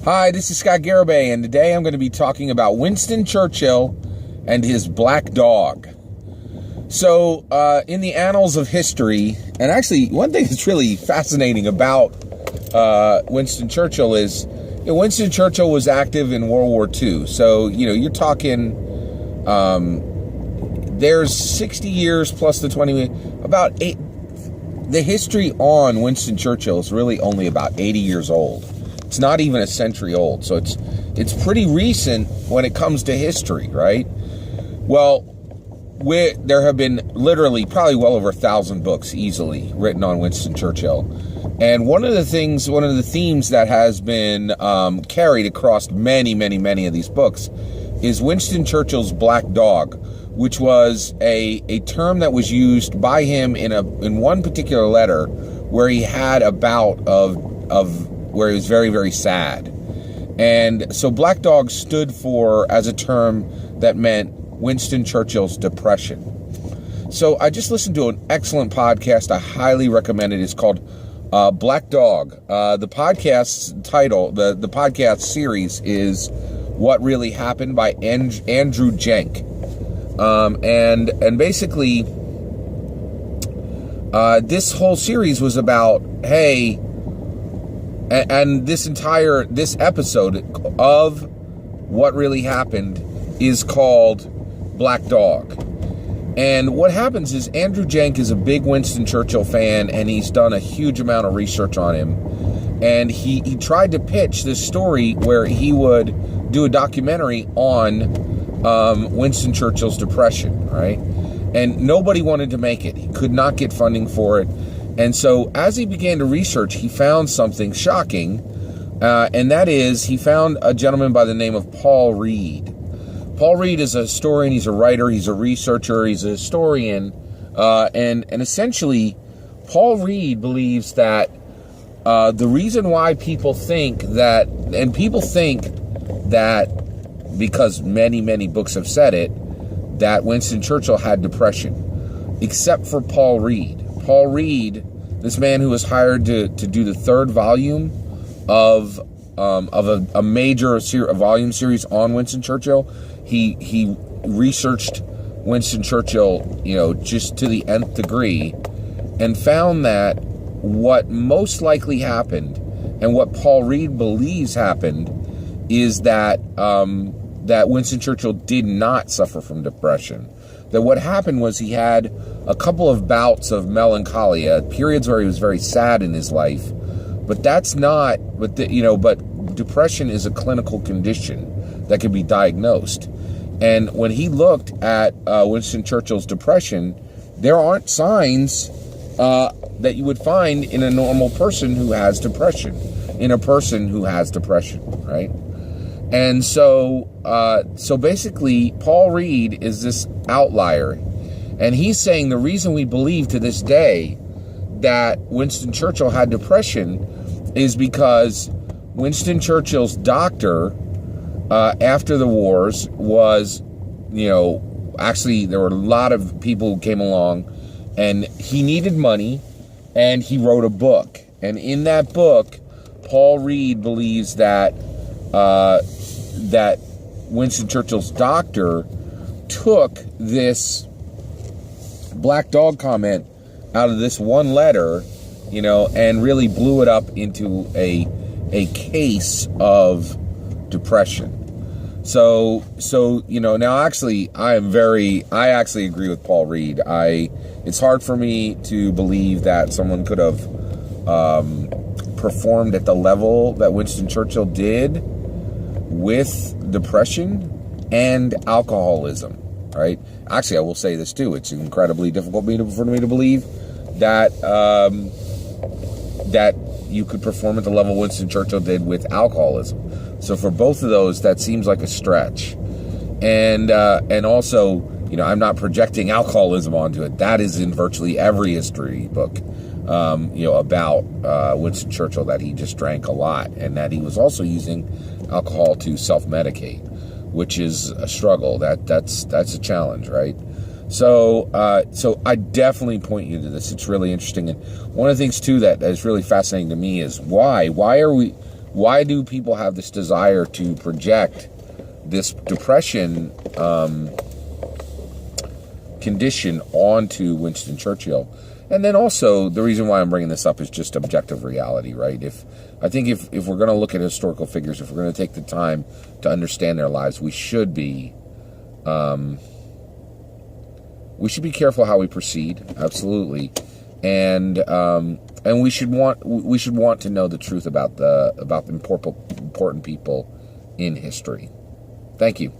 Hi, this is Scott Garibay, and today I'm going to be talking about Winston Churchill and his black dog. So, in the annals of history, and actually, one thing that's really fascinating about Winston Churchill is, Winston Churchill was active in World War II. So, you're talking, there's 60 years plus the 20, about 8. The history on Winston Churchill is really only about 80 years old. It's not even a century old, so it's pretty recent when it comes to history, right? Well, there have been literally probably well over 1,000 books easily written on Winston Churchill. And one of the themes that has been carried across many of these books is Winston Churchill's black dog, which was a term that was used by him in one particular letter where he had a bout of where he was very, very sad. And so black dog stood for, as a term that meant Winston Churchill's depression. So I just listened to an excellent podcast. I highly recommend it. It's called Black Dog. The podcast title, the podcast series is What Really Happened by Andrew Jenk. And basically, this whole series was about, hey, and this episode of What Really Happened is called Black Dog. And what happens is Andrew Jenk is a big Winston Churchill fan, and he's done a huge amount of research on him. And he tried to pitch this story where he would do a documentary on Winston Churchill's depression, right? And nobody wanted to make it. He could not get funding for it. And so as he began to research, he found something shocking, and that is he found a gentleman by the name of Paul Reed. Paul Reed is a historian, he's a writer, he's a researcher, he's a historian, and essentially Paul Reed believes that the reason why people think that, because many books have said it, that Winston Churchill had depression, except for Paul Reed. Paul Reed, this man who was hired to do the third volume of a major volume series on Winston Churchill, he researched Winston Churchill, just to the nth degree, and found that what most likely happened, and what Paul Reed believes happened, is that Winston Churchill did not suffer from depression. That what happened was he had a couple of bouts of melancholia, periods where he was very sad in his life, but depression is a clinical condition that can be diagnosed. And when he looked at Winston Churchill's depression, there aren't signs that you would find in a normal person who has depression, right? And so basically, Paul Reed is this outlier, and he's saying the reason we believe to this day that Winston Churchill had depression is because Winston Churchill's doctor, after the wars, was, actually there were a lot of people who came along, and he needed money, and he wrote a book. And in that book, Paul Reed believes that Winston Churchill's doctor took this black dog comment out of this one letter, and really blew it up into a case of depression. So now actually I actually agree with Paul Reed. It's hard for me to believe that someone could have performed at the level that Winston Churchill did with depression and alcoholism, right? Actually, I will say this too. It's incredibly difficult for me to believe that that you could perform at the level Winston Churchill did with alcoholism. So for both of those, that seems like a stretch. And also, I'm not projecting alcoholism onto it. That is in virtually every history book, about Winston Churchill, that he just drank a lot, and that he was also using alcohol to self-medicate, which is a struggle. That's a challenge, right? So I definitely point you to this. It's really interesting. And one of the things too that is really fascinating to me is why are we Why do people have this desire to project this depression condition onto Winston Churchill? And then also, the reason why I'm bringing this up is just objective reality, right? I think if we're going to look at historical figures, if we're going to take the time to understand their lives, we should be careful how we proceed, absolutely, and we should want to know the truth about the important people in history. Thank you.